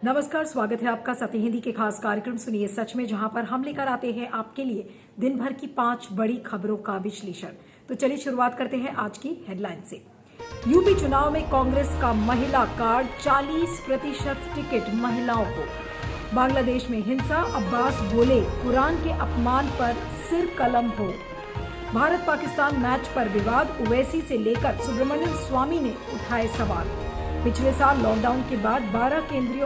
नमस्कार, स्वागत है आपका सत्य हिंदी के खास कार्यक्रम सुनिए सच में, जहां पर हम लेकर आते हैं आपके लिए दिन भर की 5 बड़ी खबरों का विश्लेषण। तो चलिए शुरुआत करते हैं आज की हेडलाइन से। यूपी चुनाव में कांग्रेस का महिला कार्ड 40% टिकट महिलाओं को। बांग्लादेश में हिंसा, अब्बास बोले कुरान के अपमान पर सिर कलम हो। भारत पाकिस्तान मैच पर विवाद, ओवैसी से लेकर सुब्रमण्यम स्वामी ने उठाए सवाल। पिछले साल लॉकडाउन के बाद 12 केंद्रीय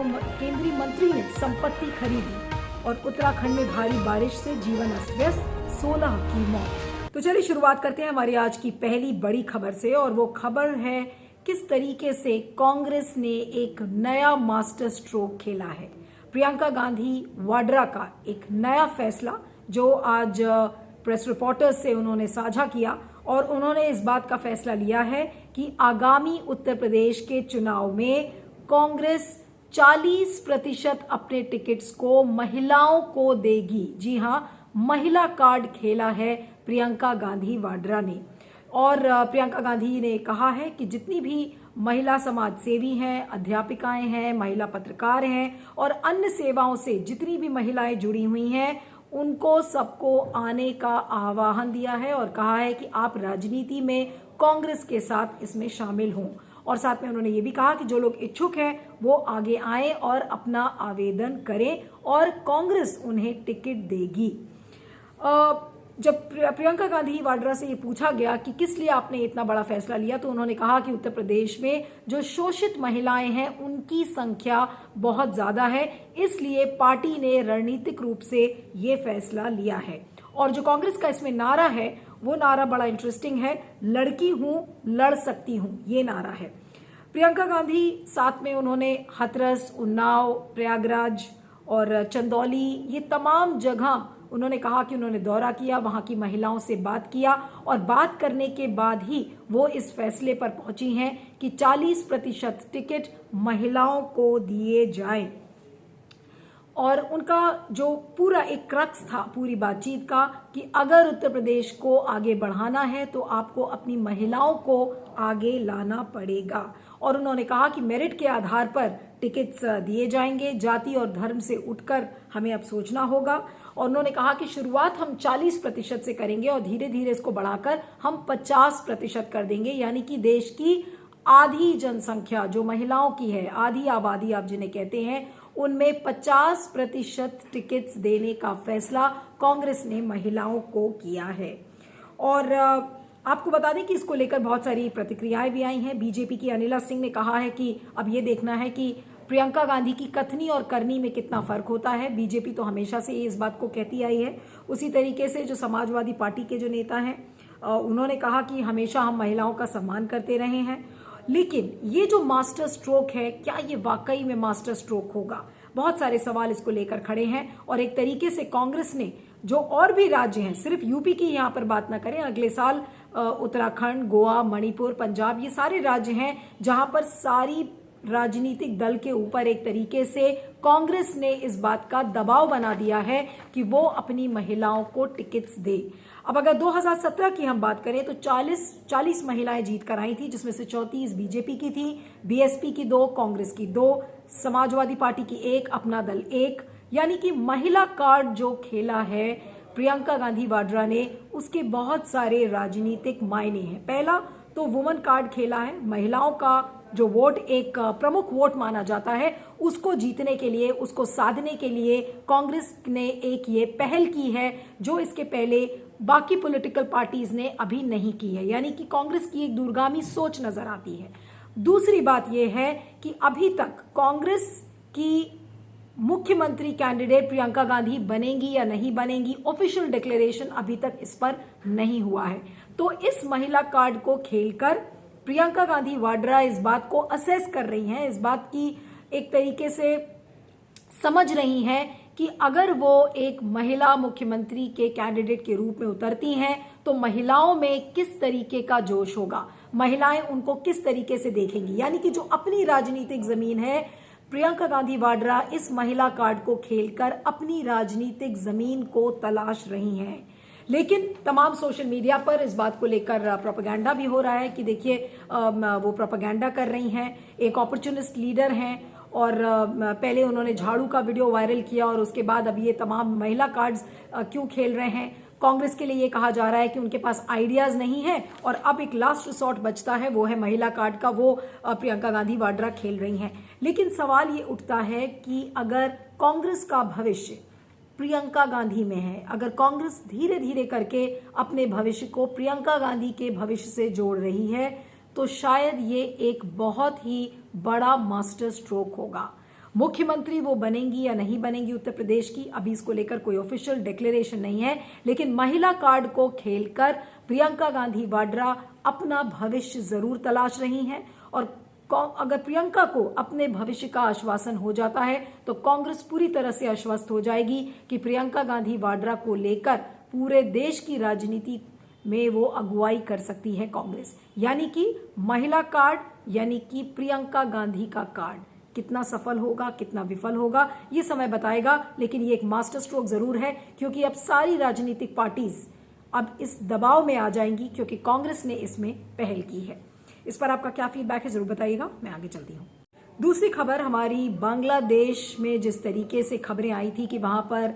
मंत्री ने संपत्ति खरीदी और उत्तराखंड में भारी बारिश से जीवन अस्त व्यस्त, 16 की मौत। तो चलिए शुरुआत करते हैं हमारी आज की पहली बड़ी खबर से, और वो खबर है किस तरीके से कांग्रेस ने एक नया मास्टर स्ट्रोक खेला है। प्रियंका गांधी वाड्रा का एक नया फैसला जो आज प्रेस रिपोर्टर्स से उन्होंने साझा किया, और उन्होंने इस बात का फैसला लिया है कि आगामी उत्तर प्रदेश के चुनाव में कांग्रेस 40% अपने टिकट्स को महिलाओं को देगी। जी हां, महिला कार्ड खेला है प्रियंका गांधी वाड्रा ने। और प्रियंका गांधी ने कहा है कि जितनी भी महिला समाज सेवी हैं, अध्यापिकाएं हैं, महिला पत्रकार हैं और अन्य सेवाओं से जितनी भी महिलाएं जुड़ी हुई हैं, उनको सबको आने का आह्वान दिया है और कहा है कि आप राजनीति में कांग्रेस के साथ इसमें शामिल हों। और साथ में उन्होंने ये भी कहा कि जो लोग इच्छुक हैं वो आगे आएं और अपना आवेदन करें और कांग्रेस उन्हें टिकट देगी। जब प्रियंका गांधी वाड्रा से ये पूछा गया कि किस लिए आपने इतना बड़ा फैसला लिया, तो उन्होंने कहा कि उत्तर प्रदेश में जो शोषित महिलाएं हैं उनकी संख्या बहुत ज्यादा है, इसलिए पार्टी ने रणनीतिक रूप से ये फैसला लिया है। और जो कांग्रेस का इसमें नारा है वो नारा बड़ा इंटरेस्टिंग है, लड़की हूं लड़ सकती हूं, ये नारा है। प्रियंका गांधी साथ में उन्होंने हाथरस, उन्नाव, प्रयागराज और चंदौली, ये तमाम जगह उन्होंने कहा कि उन्होंने दौरा किया, वहां की महिलाओं से बात किया और बात करने के बाद ही वो इस फैसले पर पहुंची हैं कि 40% टिकट महिलाओं को दिए जाएं। और उनका जो पूरा एक क्रक्स था पूरी बातचीत का कि अगर उत्तर प्रदेश को आगे बढ़ाना है तो आपको अपनी महिलाओं को आगे लाना पड़ेगा। और उन्होंने कहा कि मेरिट के आधार पर टिकट्स दिए जाएंगे, जाति और धर्म से उठकर हमें अब सोचना होगा। और उन्होंने कहा कि शुरुआत हम 40% से करेंगे और धीरे धीरे इसको बढ़ाकर हम 50% कर देंगे, यानी कि देश की आधी जनसंख्या जो महिलाओं की है, आधी आबादी आप जिन्हें कहते हैं, उनमें 50% टिकट्स देने का फैसला कांग्रेस ने महिलाओं को किया है। और आपको बता दें कि इसको लेकर बहुत सारी प्रतिक्रियाएं भी आई हैं। बीजेपी की अनिला सिंह ने कहा है कि अब ये देखना है कि प्रियंका गांधी की कथनी और करनी में कितना फर्क होता है। बीजेपी तो हमेशा से इस बात को कहती आई है। उसी तरीके से जो समाजवादी पार्टी के जो नेता हैं उन्होंने कहा कि हमेशा हम महिलाओं का सम्मान करते रहे हैं, लेकिन ये जो मास्टर स्ट्रोक है, क्या ये वाकई में मास्टर स्ट्रोक होगा? बहुत सारे सवाल इसको लेकर खड़े हैं। और एक तरीके से कांग्रेस ने जो और भी राज्य हैं, सिर्फ यूपी की यहाँ पर बात ना करें, अगले साल उत्तराखंड, गोवा, मणिपुर, पंजाब, ये सारे राज्य हैं जहां पर सारी राजनीतिक दल के ऊपर एक तरीके से कांग्रेस ने इस बात का दबाव बना दिया है कि वो अपनी महिलाओं को टिकट्स दे। अब अगर 2017 की हम बात करें तो 40 महिलाएं जीत कर आई थी, जिसमें से 34 बीजेपी की थी, बीएसपी की 2, कांग्रेस की 2, समाजवादी पार्टी की 1, अपना दल 1। यानी कि महिला कार्ड जो खेला है प्रियंका गांधी वाड्रा ने, उसके बहुत सारे राजनीतिक मायने हैं। पहला तो वुमन कार्ड खेला है, महिलाओं का जो वोट एक प्रमुख वोट माना जाता है, उसको जीतने के लिए, उसको साधने के लिए कांग्रेस ने एक ये पहल की है जो इसके पहले बाकी पॉलिटिकल पार्टीज ने अभी नहीं की है। यानी कि कांग्रेस की एक दूरगामी सोच नजर आती है। दूसरी बात यह है कि अभी तक कांग्रेस की मुख्यमंत्री कैंडिडेट प्रियंका गांधी बनेंगी या नहीं बनेंगी, ऑफिशियल डिक्लेरेशन अभी तक इस पर नहीं हुआ है। तो इस महिला कार्ड को खेलकर प्रियंका गांधी वाड्रा इस बात को असेस कर रही हैं, इस बात की एक तरीके से समझ रही हैं कि अगर वो एक महिला मुख्यमंत्री के कैंडिडेट के रूप में उतरती हैं तो महिलाओं में किस तरीके का जोश होगा, महिलाएं उनको किस तरीके से देखेंगी। यानी कि जो अपनी राजनीतिक जमीन है, प्रियंका गांधी वाड्रा इस महिला कार्ड को खेलकर अपनी राजनीतिक जमीन को तलाश रही हैं। लेकिन तमाम सोशल मीडिया पर इस बात को लेकर प्रोपेगेंडा भी हो रहा है कि देखिए वो प्रोपेगेंडा कर रही हैं, एक अपॉर्चुनिस्ट लीडर हैं और पहले उन्होंने झाड़ू का वीडियो वायरल किया और उसके बाद अब ये तमाम महिला कार्ड्स क्यों खेल रहे हैं। कांग्रेस के लिए ये कहा जा रहा है कि उनके पास आइडियाज नहीं है और अब एक लास्ट रिसोर्ट बचता है, वो है महिला कार्ड का, वो प्रियंका गांधी वाड्रा खेल रही हैं। लेकिन सवाल ये उठता है कि अगर कांग्रेस का भविष्य प्रियंका गांधी में है, अगर कांग्रेस धीरे धीरे करके अपने भविष्य को प्रियंका गांधी के भविष्य से जोड़ रही है, तो शायद ये एक बहुत ही बड़ा मास्टर स्ट्रोक होगा। मुख्यमंत्री वो बनेंगी या नहीं बनेंगी उत्तर प्रदेश की, अभी इसको लेकर कोई ऑफिशियल डिक्लेरेशन नहीं है, लेकिन महिला कार्ड को खेलकर प्रियंका गांधी वाड्रा अपना भविष्य जरूर तलाश रही हैं। और अगर प्रियंका को अपने भविष्य का आश्वासन हो जाता है तो कांग्रेस पूरी तरह से आश्वस्त हो जाएगी कि प्रियंका गांधी वाड्रा को लेकर पूरे देश की राजनीति में वो अगुवाई कर सकती है कांग्रेस। यानी कि महिला कार्ड, यानी कि प्रियंका गांधी का कार्ड कितना सफल होगा, कितना विफल होगा, ये समय बताएगा। लेकिन ये एक मास्टर स्ट्रोक जरूर है, क्योंकि अब सारी राजनीतिक पार्टीज अब इस दबाव में आ जाएंगी क्योंकि कांग्रेस ने इसमें पहल की है। इस पर आपका क्या फीडबैक है जरूर बताइएगा। मैं आगे चलती हूँ। दूसरी खबर हमारी बांग्लादेश में जिस तरीके से खबरें आई थी कि वहां पर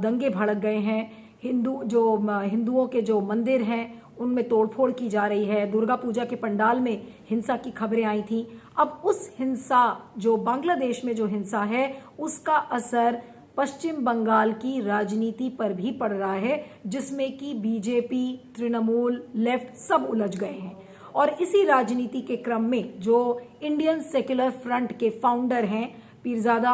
दंगे भड़क गए हैं, हिंदुओं के जो मंदिर हैं उनमें तोड़फोड़ की जा रही है, दुर्गा पूजा के पंडाल में हिंसा की खबरें आई थी। अब उस हिंसा, जो बांग्लादेश में जो हिंसा है, उसका असर पश्चिम बंगाल की राजनीति पर भी पड़ रहा है, जिसमें कि बीजेपी, तृणमूल, लेफ्ट सब उलझ गए हैं। और इसी राजनीति के क्रम में जो इंडियन सेक्युलर फ्रंट के फाउंडर हैं पीरजादा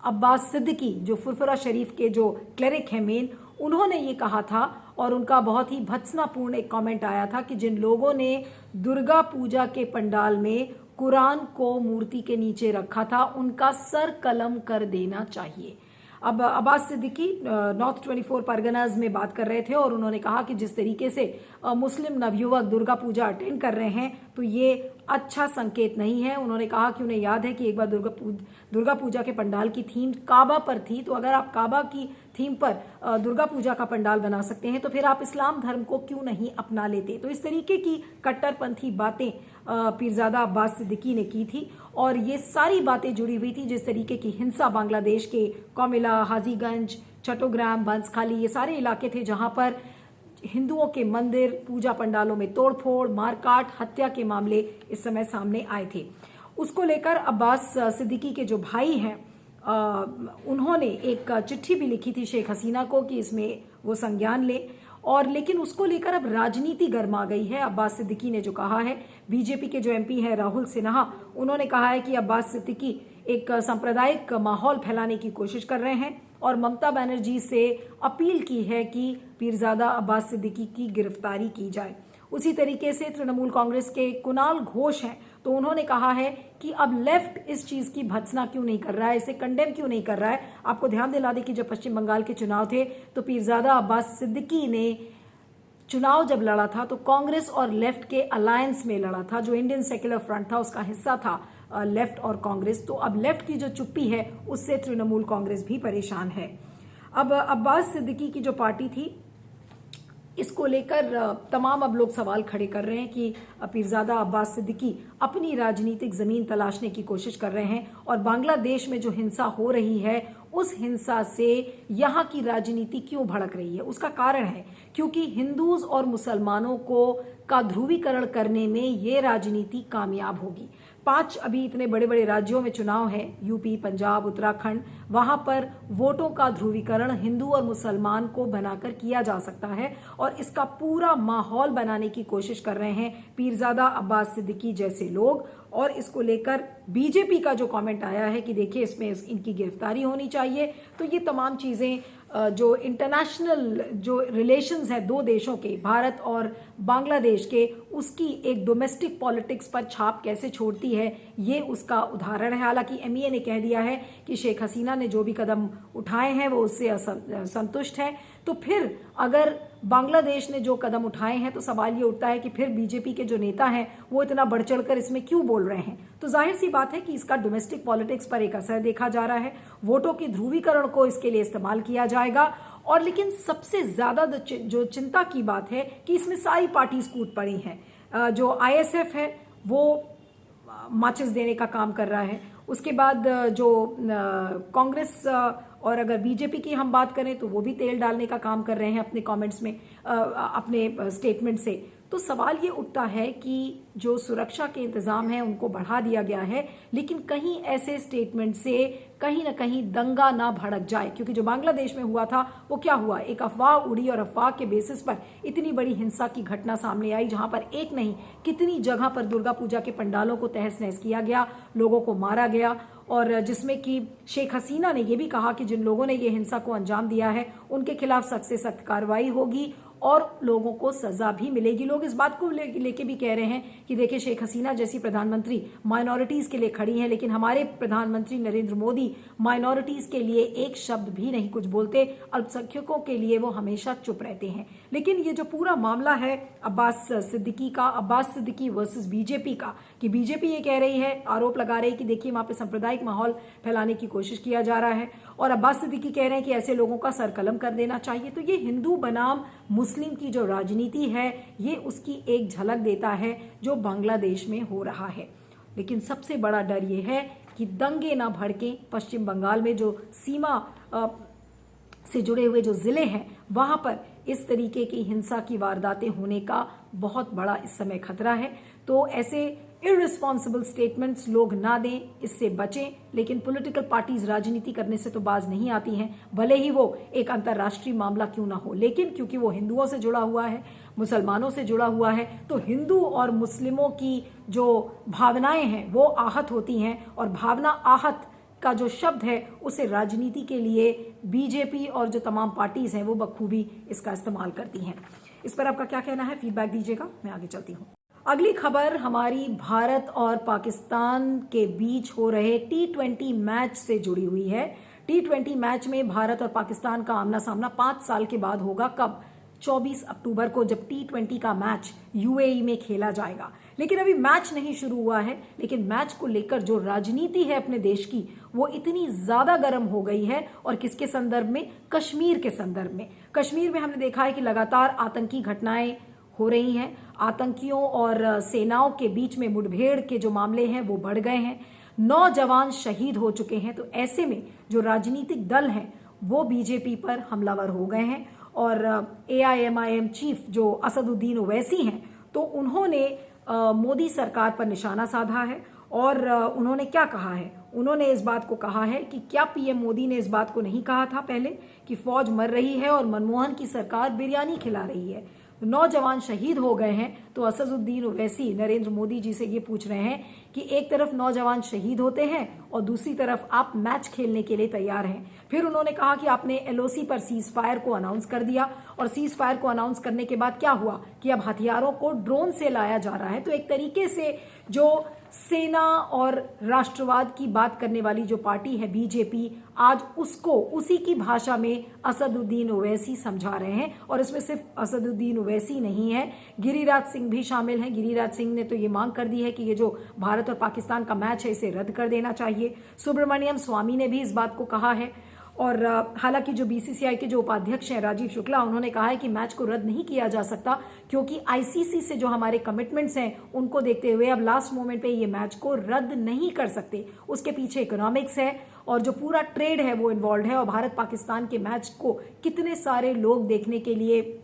अब्बास सिद्दीकी, जो फुरफुरा शरीफ के जो क्लेरिक हैं मेन, उन्होंने ये कहा था और उनका बहुत ही भत्सनापूर्ण एक कमेंट आया था कि जिन लोगों ने दुर्गा पूजा के पंडाल में कुरान को मूर्ति के नीचे रखा था उनका सर कलम कर देना चाहिए। अब अब्बास सिद्दीकी नॉर्थ 24 परगनाज में बात कर रहे थे और उन्होंने कहा कि जिस तरीके से मुस्लिम नवयुवक दुर्गा पूजा अटेंड कर रहे हैं तो ये अच्छा संकेत नहीं है। उन्होंने कहा कि उन्हें याद है कि एक बार दुर्गा पूजा के पंडाल की थीम काबा पर थी, तो अगर आप काबा की थीम पर दुर्गा पूजा का पंडाल बना सकते हैं तो फिर आप इस्लाम धर्म को क्यों नहीं अपना लेते। तो इस तरीके की कट्टरपंथी बातें पीरजादा अब्बास सिद्दीकी ने की थी और ये सारी बातें जुड़ी हुई थी जिस तरीके की हिंसा बांग्लादेश के कोमिला, हाजीगंज, चट्टोग्राम, बंसखाली, ये सारे इलाके थे जहां पर हिंदुओं के मंदिर, पूजा पंडालों में तोड़फोड़, मारकाट, हत्या के मामले इस समय सामने आए थे। उसको लेकर अब्बास सिद्दीकी के जो भाई हैं उन्होंने एक चिट्ठी भी लिखी थी शेख हसीना को कि इसमें वो संज्ञान ले, और लेकिन उसको लेकर अब राजनीति गर्मा गई है। अब्बास सिद्दीकी ने जो कहा है, बीजेपी के जो एमपी हैं राहुल सिन्हा, उन्होंने कहा है कि अब्बास सिद्दीकी एक सांप्रदायिक माहौल फैलाने की कोशिश कर रहे हैं और ममता बनर्जी से अपील की है कि पीरजादा अब्बास सिद्दीकी की गिरफ्तारी की जाए। उसी तरीके से तृणमूल कांग्रेस के कुणाल घोष हैं, तो उन्होंने कहा है कि अब लेफ्ट इस चीज की भत्सना क्यों नहीं कर रहा है, इसे कंडेम क्यों नहीं कर रहा है। आपको ध्यान दिला दें कि जब पश्चिम बंगाल के चुनाव थे तो पीरजादा अब्बास सिद्दीकी ने चुनाव जब लड़ा था तो कांग्रेस और लेफ्ट के अलायंस में लड़ा था। जो इंडियन सेक्युलर फ्रंट था उसका हिस्सा था लेफ्ट और कांग्रेस। तो अब लेफ्ट की जो चुप्पी है उससे तृणमूल कांग्रेस भी परेशान है। अब अब्बास सिद्दीकी की जो पार्टी थी, इसको लेकर तमाम अब लोग सवाल खड़े कर रहे हैं कि पीरजादा अब्बास सिद्दीकी अपनी राजनीतिक जमीन तलाशने की कोशिश कर रहे हैं और बांग्लादेश में जो हिंसा हो रही है उस हिंसा से यहाँ की राजनीति क्यों भड़क रही है। उसका कारण है क्योंकि हिंदूज और मुसलमानों का ध्रुवीकरण करने में ये राजनीति कामयाब होगी। 5 अभी इतने बड़े बड़े राज्यों में चुनाव है, यूपी, पंजाब, उत्तराखंड, वहां पर वोटों का ध्रुवीकरण हिंदू और मुसलमान को बनाकर किया जा सकता है और इसका पूरा माहौल बनाने की कोशिश कर रहे हैं पीरजादा अब्बास सिद्दीकी जैसे लोग। और इसको लेकर बीजेपी का जो कमेंट आया है कि देखिए इसमें इनकी गिरफ्तारी होनी चाहिए, तो ये तमाम चीजें जो इंटरनेशनल जो रिलेशंस है दो देशों के, भारत और बांग्लादेश के, उसकी एक डोमेस्टिक पॉलिटिक्स पर छाप कैसे छोड़ती है, ये उसका उदाहरण है। हालांकि एमईए ने कह दिया है कि शेख हसीना ने जो भी कदम उठाए हैं वो उससे संतुष्ट है। तो फिर अगर बांग्लादेश ने जो कदम उठाए हैं तो सवाल ये उठता है कि फिर बीजेपी के जो नेता हैं वो इतना बढ़ चढ़कर इसमें क्यों बोल रहे हैं। तो जाहिर सी बात है कि इसका डोमेस्टिक पॉलिटिक्स पर एक असर देखा जा रहा है, वोटों के ध्रुवीकरण को इसके लिए इस्तेमाल किया जाएगा। और लेकिन सबसे ज्यादा जो चिंता की बात है कि इसमें सारी पार्टीज कूद पड़ी हैं। जो आईएसएफ है वो माचिस देने का काम कर रहा है, उसके बाद जो कांग्रेस और अगर बीजेपी की हम बात करें तो वो भी तेल डालने का काम कर रहे हैं अपने कमेंट्स में, अपने स्टेटमेंट से। तो सवाल ये उठता है कि जो सुरक्षा के इंतजाम हैं उनको बढ़ा दिया गया है, लेकिन कहीं ऐसे स्टेटमेंट से कहीं ना कहीं दंगा ना भड़क जाए, क्योंकि जो बांग्लादेश में हुआ था वो क्या हुआ, एक अफवाह उड़ी और अफवाह के बेसिस पर इतनी बड़ी हिंसा की घटना सामने आई, जहां पर एक नहीं कितनी जगह पर दुर्गा पूजा के पंडालों को तहस नहस किया गया, लोगों को मारा गया, और जिसमें कि शेख हसीना ने यह भी कहा कि जिन लोगों ने ये हिंसा को अंजाम दिया है उनके खिलाफ सख्त से सख्त कार्रवाई होगी और लोगों को सजा भी मिलेगी। लोग इस बात को लेके भी कह रहे हैं कि देखिए शेख हसीना जैसी प्रधानमंत्री माइनॉरिटीज के लिए खड़ी हैं, लेकिन हमारे प्रधानमंत्री नरेंद्र मोदी माइनॉरिटीज के लिए एक शब्द भी नहीं कुछ बोलते, अल्पसंख्यकों के लिए वो हमेशा चुप रहते हैं। लेकिन ये जो पूरा मामला है अब्बास सिद्दीकी वर्सेस बीजेपी का, कि बीजेपी ये कह रही है, आरोप लगा रही है कि देखिए वहां पे सांप्रदायिक माहौल फैलाने की कोशिश किया जा रहा है, और अब्बास सिद्दीकी कह रहे हैं कि ऐसे लोगों का सर कलम कर देना चाहिए। तो ये हिंदू बनाम मुस्लिम की जो राजनीति है ये उसकी एक झलक देता है जो बांग्लादेश में हो रहा है। लेकिन सबसे बड़ा डर ये है कि दंगे ना भड़के। पश्चिम बंगाल में जो सीमा से जुड़े हुए जो जिले हैं वहां पर इस तरीके की हिंसा की वारदातें होने का बहुत बड़ा इस समय खतरा है। तो ऐसे इररिस्पॉन्सिबल स्टेटमेंट्स लोग ना दें, इससे बचें। लेकिन पॉलिटिकल पार्टीज राजनीति करने से तो बाज नहीं आती हैं, भले ही वो एक अंतर्राष्ट्रीय मामला क्यों ना हो, लेकिन क्योंकि वो हिंदुओं से जुड़ा हुआ है, मुसलमानों से जुड़ा हुआ है, तो हिंदू और मुस्लिमों की जो भावनाएं हैं वो आहत होती हैं, और भावना आहत का जो शब्द है उसे राजनीति के लिए बीजेपी और जो तमाम पार्टीज हैं वो बखूबी इसका इस्तेमाल करती हैं। इस पर आपका क्या कहना है, फीडबैक दीजिएगा। मैं आगे चलती हूँ। अगली खबर हमारी भारत और पाकिस्तान के बीच हो रहे T20 मैच से जुड़ी हुई है। T20 मैच में भारत और पाकिस्तान का आमना सामना 5 साल के बाद होगा। कब? 24 अक्टूबर को, जब T20 का मैच UAE में खेला जाएगा। लेकिन अभी मैच नहीं शुरू हुआ है, लेकिन मैच को लेकर जो राजनीति है अपने देश की वो इतनी ज्यादा गर्म हो गई है। और किसके संदर्भ में? कश्मीर के संदर्भ में। कश्मीर में हमने देखा है कि लगातार आतंकी घटनाएं हो रही हैं, आतंकियों और सेनाओं के बीच में मुठभेड़ के जो मामले हैं वो बढ़ गए हैं, 9 जवान शहीद हो चुके हैं। तो ऐसे में जो राजनीतिक दल हैं वो बीजेपी पर हमलावर हो गए हैं, और AIMIM चीफ जो असदुद्दीन ओवैसी हैं तो उन्होंने मोदी सरकार पर निशाना साधा है। और उन्होंने क्या कहा है? उन्होंने इस बात को कहा है कि क्या PM मोदी ने इस बात को नहीं कहा था पहले कि फौज मर रही है और मनमोहन की सरकार बिरयानी खिला रही है। 9 जवान शहीद हो गए हैं। तो असदुद्दीन ओवैसी नरेंद्र मोदी जी से ये पूछ रहे हैं कि एक तरफ 9 जवान शहीद होते हैं और दूसरी तरफ आप मैच खेलने के लिए तैयार हैं। फिर उन्होंने कहा कि आपने LOC पर सीज फायर को अनाउंस कर दिया, और सीज फायर को अनाउंस करने के बाद क्या हुआ कि अब हथियारों को ड्रोन से लाया जा रहा है। तो एक तरीके से जो सेना और राष्ट्रवाद की बात करने वाली जो पार्टी है बीजेपी, आज उसको उसी की भाषा में असदुद्दीन ओवैसी समझा रहे हैं। और इसमें सिर्फ असदुद्दीन ओवैसी नहीं है, गिरिराज सिंह भी शामिल हैं। गिरिराज सिंह ने तो ये मांग कर दी है कि ये जो भारत और पाकिस्तान का मैच है इसे रद्द कर देना चाहिए। सुब्रमण्यम स्वामी ने भी इस बात को कहा है। और हालांकि जो BCCI के जो उपाध्यक्ष हैं राजीव शुक्ला, उन्होंने कहा है कि मैच को रद्द नहीं किया जा सकता, क्योंकि ICC से जो हमारे कमिटमेंट्स हैं उनको देखते हुए अब लास्ट मोमेंट पे ये मैच को रद्द नहीं कर सकते। उसके पीछे इकोनॉमिक्स है और जो पूरा ट्रेड है वो इन्वॉल्व है, और भारत पाकिस्तान के मैच को कितने सारे लोग देखने के लिए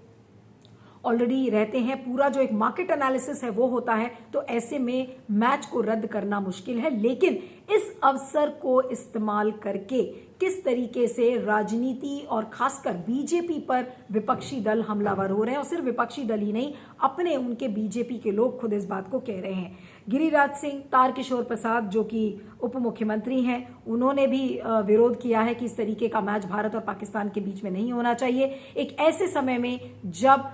ऑलरेडी रहते हैं। पूरा जो एक मार्केट एनालिसिस है वो होता है। तो ऐसे में मैच को रद्द करना मुश्किल है। लेकिन इस अवसर को इस्तेमाल करके किस तरीके से राजनीति और खासकर बीजेपी पर विपक्षी दल हमलावर हो रहे हैं, और सिर्फ विपक्षी दल ही नहीं, अपने उनके बीजेपी के लोग खुद इस बात को कह रहे हैं। गिरिराज सिंह, तारकिशोर प्रसाद जो कि उप मुख्यमंत्री हैं, उन्होंने भी विरोध किया है कि इस तरीके का मैच भारत और पाकिस्तान के बीच में नहीं होना चाहिए, एक ऐसे समय में जब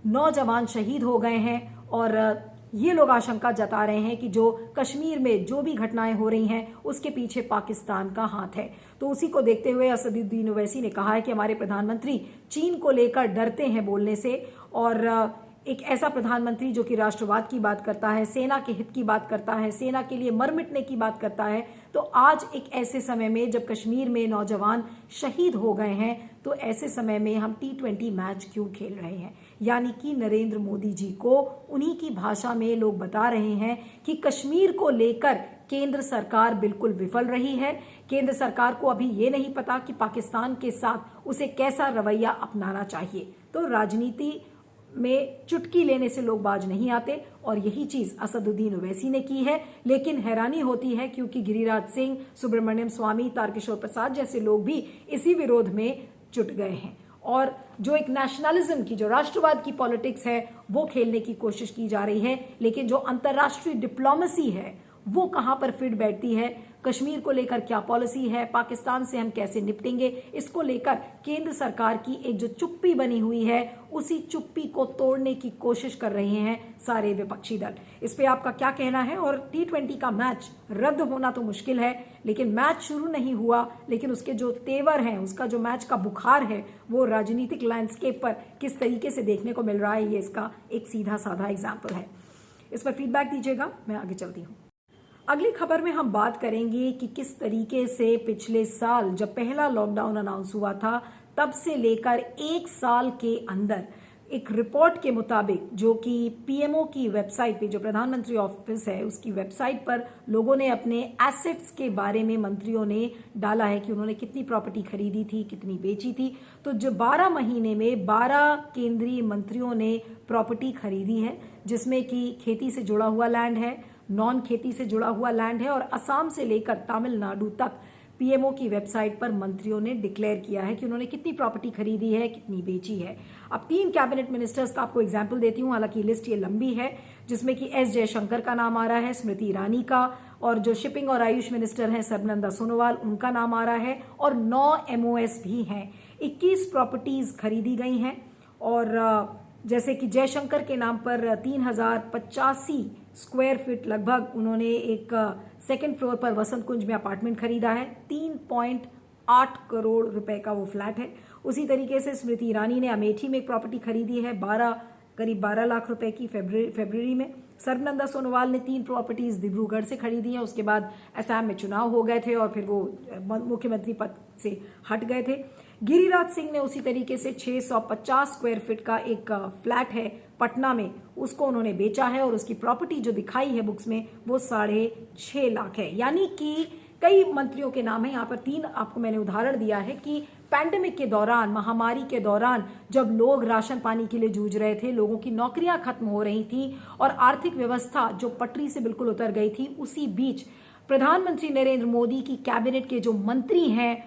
9 जवान शहीद हो गए हैं। और ये लोग आशंका जता रहे हैं कि जो कश्मीर में जो भी घटनाएं हो रही हैं उसके पीछे पाकिस्तान का हाथ है। तो उसी को देखते हुए असदुद्दीन ओवैसी ने कहा है कि हमारे प्रधानमंत्री चीन को लेकर डरते हैं बोलने से, और एक ऐसा प्रधानमंत्री जो कि राष्ट्रवाद की बात करता है, सेना के हित की बात करता है, सेना के लिए मर मिटने की बात करता है। तो आज एक ऐसे समय में जब कश्मीर में नौजवान शहीद हो गए हैं, तो ऐसे समय में हम T20 मैच क्यों खेल रहे हैं? यानी कि नरेंद्र मोदी जी को उन्हीं की भाषा में लोग बता रहे हैं कि कश्मीर को लेकर केंद्र सरकार बिल्कुल विफल रही है। केंद्र सरकार को अभी ये नहीं पता कि पाकिस्तान के साथ उसे कैसा रवैया अपनाना चाहिए। तो राजनीति में चुटकी लेने से लोग बाज नहीं आते और यही चीज असदुद्दीन ओवैसी ने की है। लेकिन हैरानी होती है क्योंकि गिरिराज सिंह, सुब्रमण्यम स्वामी, तारकिशोर प्रसाद जैसे लोग भी इसी विरोध में जुट गए हैं और जो एक नेशनलिज्म की, जो राष्ट्रवाद की पॉलिटिक्स है वो खेलने की कोशिश की जा रही है। लेकिन जो अंतर्राष्ट्रीय डिप्लोमेसी है वो कहां पर फिट बैठती है, कश्मीर को लेकर क्या पॉलिसी है, पाकिस्तान से हम कैसे निपटेंगे, इसको लेकर केंद्र सरकार की एक जो चुप्पी बनी हुई है उसी चुप्पी को तोड़ने की कोशिश कर रहे हैं सारे विपक्षी दल। इस पे आपका क्या कहना है? और T20 का मैच रद्द होना तो मुश्किल है, लेकिन मैच शुरू नहीं हुआ, लेकिन उसके जो तेवर हैं, उसका जो मैच का बुखार है वो राजनीतिक लैंडस्केप पर किस तरीके से देखने को मिल रहा है, ये इसका एक सीधा साधा एग्जाम्पल है। इस पर फीडबैक दीजिएगा, मैं आगे चलती हूँ। अगली खबर में हम बात करेंगे कि किस तरीके से पिछले साल जब पहला लॉकडाउन अनाउंस हुआ था तब से लेकर एक साल के अंदर एक रिपोर्ट के मुताबिक, जो कि पीएमओ की वेबसाइट पे, जो प्रधानमंत्री ऑफिस है उसकी वेबसाइट पर लोगों ने अपने एसेट्स के बारे में, मंत्रियों ने डाला है कि उन्होंने कितनी प्रॉपर्टी खरीदी थी, कितनी बेची थी। तो जो 12 महीने में 12 केंद्रीय मंत्रियों ने प्रॉपर्टी खरीदी है, जिसमें कि खेती से जुड़ा हुआ लैंड है, नॉन खेती से जुड़ा हुआ लैंड है और असम से लेकर तमिलनाडु तक पीएमओ की वेबसाइट पर मंत्रियों ने डिक्लेयर किया है कि उन्होंने कितनी प्रॉपर्टी खरीदी है, कितनी बेची है। अब 3 कैबिनेट मिनिस्टर्स का आपको एग्जाम्पल देती हूं, हालांकि लिस्ट ये लंबी है, जिसमें कि एस जयशंकर का नाम आ रहा है, स्मृति ईरानी का, और जो शिपिंग और आयुष मिनिस्टर हैं सर्बानंद सोनोवाल, उनका नाम आ रहा है, और 9 MOS भी हैं। 21 प्रॉपर्टीज खरीदी गई हैं और जैसे कि जयशंकर के नाम पर 3085 स्क्वायर फीट लगभग उन्होंने एक सेकंड फ्लोर पर वसंत कुंज में अपार्टमेंट खरीदा है। 3.8 करोड़ रुपए का वो फ्लैट है। उसी तरीके से स्मृति ईरानी ने अमेठी में एक प्रॉपर्टी खरीदी है करीब 12 लाख रुपए की फरवरी में। सर्बानंद सोनोवाल ने 3 प्रॉपर्टीज डिब्रूगढ़ से खरीदी हैं। उसके बाद असम में चुनाव हो गए थे और फिर वो मुख्यमंत्री पद से हट गए थे। गिरिराज सिंह ने उसी तरीके से 650 स्क्वायर फीट का एक फ्लैट है पटना में, उसको उन्होंने बेचा है और उसकी प्रॉपर्टी जो दिखाई है बुक्स में वो 6.5 लाख है। यानी कि कई मंत्रियों के नाम है। यहाँ पर 3 आपको मैंने उदाहरण दिया है कि पैंडेमिक के दौरान, महामारी के दौरान, जब लोग राशन पानी के लिए जूझ रहे थे, लोगों की नौकरियां खत्म हो रही थी और आर्थिक व्यवस्था जो पटरी से बिल्कुल उतर गई थी, उसी बीच प्रधानमंत्री नरेंद्र मोदी की कैबिनेट के जो मंत्री हैं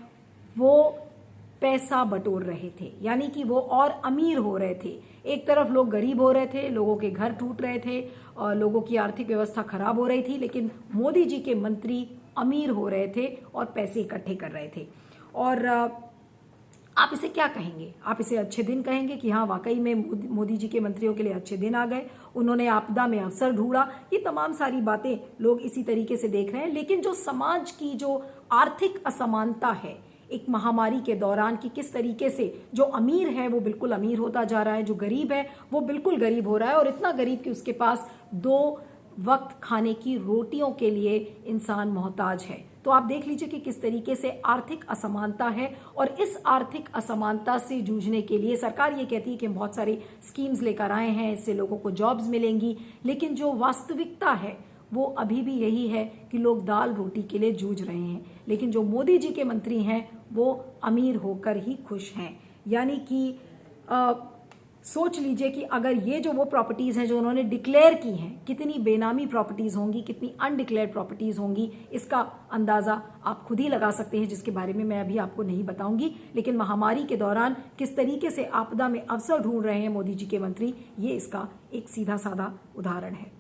वो पैसा बटोर रहे थे, यानी कि वो और अमीर हो रहे थे। एक तरफ लोग गरीब हो रहे थे, लोगों के घर टूट रहे थे और लोगों की आर्थिक व्यवस्था खराब हो रही थी, लेकिन मोदी जी के मंत्री अमीर हो रहे थे और पैसे इकट्ठे कर रहे थे। और आप इसे क्या कहेंगे? आप इसे अच्छे दिन कहेंगे कि हाँ वाकई में मोदी जी के मंत्रियों के लिए अच्छे दिन आ गए, उन्होंने आपदा में अवसर ढूंढा। ये तमाम सारी बातें लोग इसी तरीके से देख रहे हैं। लेकिन जो समाज की जो आर्थिक असमानता है एक महामारी के दौरान, कि किस तरीके से जो अमीर है वो बिल्कुल अमीर होता जा रहा है, जो गरीब है वो बिल्कुल गरीब हो रहा है, और इतना गरीब कि उसके पास 2 वक्त खाने की रोटियों के लिए इंसान मोहताज है। तो आप देख लीजिए कि किस तरीके से आर्थिक असमानता है। और इस आर्थिक असमानता से जूझने के लिए सरकार ये कहती है कि बहुत सारी स्कीम्स लेकर आए हैं, इससे लोगों को जॉब्स मिलेंगी, लेकिन जो वास्तविकता है वो अभी भी यही है कि लोग दाल रोटी के लिए जूझ रहे हैं। लेकिन जो मोदी जी के मंत्री हैं वो अमीर होकर ही खुश हैं। यानी कि सोच लीजिए कि अगर ये जो वो प्रॉपर्टीज हैं जो उन्होंने डिक्लेयर की हैं, कितनी बेनामी प्रॉपर्टीज होंगी, कितनी अनडिक्लेयर्ड प्रॉपर्टीज होंगी, इसका अंदाजा आप खुद ही लगा सकते हैं, जिसके बारे में मैं अभी आपको नहीं बताऊंगी। लेकिन महामारी के दौरान किस तरीके से आपदा में अवसर ढूंढ रहे हैं मोदी जी के मंत्री, ये इसका एक सीधा साधा उदाहरण है।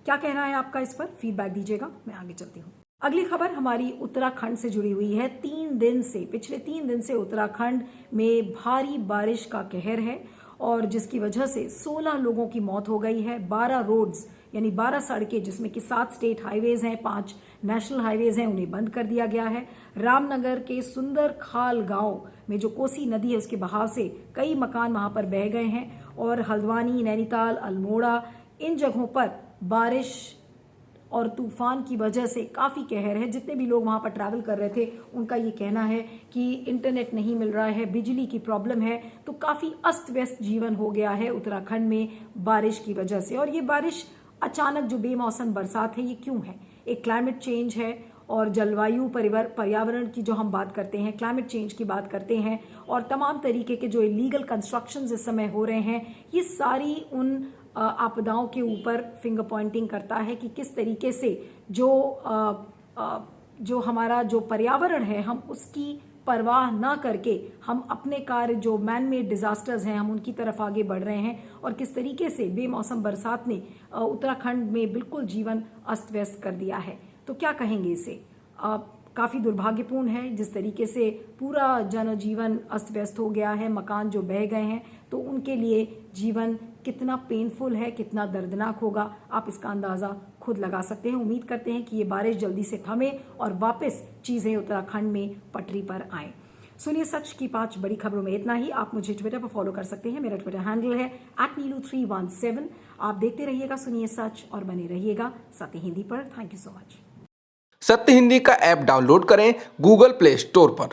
क्या कहना है आपका? इस पर फीडबैक दीजिएगा, मैं आगे चलती हूँ। अगली खबर हमारी उत्तराखंड से जुड़ी हुई है। पिछले 3 दिन से उत्तराखंड में भारी बारिश का कहर है और जिसकी वजह से 16 लोगों की मौत हो गई है। 12 रोड्स यानी 12 सड़कें, जिसमें कि 7 स्टेट हाईवेज हैं, 5 नेशनल हाईवेज हैं, उन्हें बंद कर दिया गया है। रामनगर के सुंदर खाल गांव में जो कोसी नदी है उसके बहाव से कई मकान वहां पर बह गए हैं और हल्द्वानी, नैनीताल, अल्मोड़ा, इन जगहों पर बारिश और तूफान की वजह से काफ़ी कहर है। जितने भी लोग वहाँ पर ट्रैवल कर रहे थे उनका ये कहना है कि इंटरनेट नहीं मिल रहा है, बिजली की प्रॉब्लम है, तो काफ़ी अस्त व्यस्त जीवन हो गया है उत्तराखंड में बारिश की वजह से। और ये बारिश अचानक जो बेमौसम बरसात है ये क्यों है? एक क्लाइमेट चेंज है और जलवायु पर्यावरण की जो हम बात करते हैं, क्लाइमेट चेंज की बात करते हैं, और तमाम तरीके के जो इलीगल कंस्ट्रक्शंस इस समय हो रहे हैं, ये सारी उन आपदाओं के ऊपर फिंगर पॉइंटिंग करता है कि किस तरीके से जो हमारा जो पर्यावरण है, हम उसकी परवाह ना करके हम अपने कार्य जो मैन मेड डिजास्टर्स हैं, हम उनकी तरफ आगे बढ़ रहे हैं, और किस तरीके से बेमौसम बरसात ने उत्तराखंड में बिल्कुल जीवन अस्त व्यस्त कर दिया है। तो क्या कहेंगे इसे? काफ़ी दुर्भाग्यपूर्ण है जिस तरीके से पूरा जनजीवन अस्त व्यस्त हो गया है, मकान जो बह गए हैं, तो उनके लिए जीवन कितना पेनफुल है, कितना दर्दनाक होगा, आप इसका अंदाज़ा खुद लगा सकते हैं। उम्मीद करते हैं कि ये बारिश जल्दी से थमे और वापस चीज़ें उत्तराखंड में पटरी पर आएँ। सुनिए सच की 5 बड़ी खबरों में इतना ही। आप मुझे ट्विटर पर फॉलो कर सकते हैं, मेरा ट्विटर हैंडल है @neelu317। आप देखते रहिएगा सुनिए सच और बने रहिएगा सत्य हिंदी पर। Thank you so much. सत्य हिंदी का ऐप डाउनलोड करें गूगल प्ले स्टोर पर।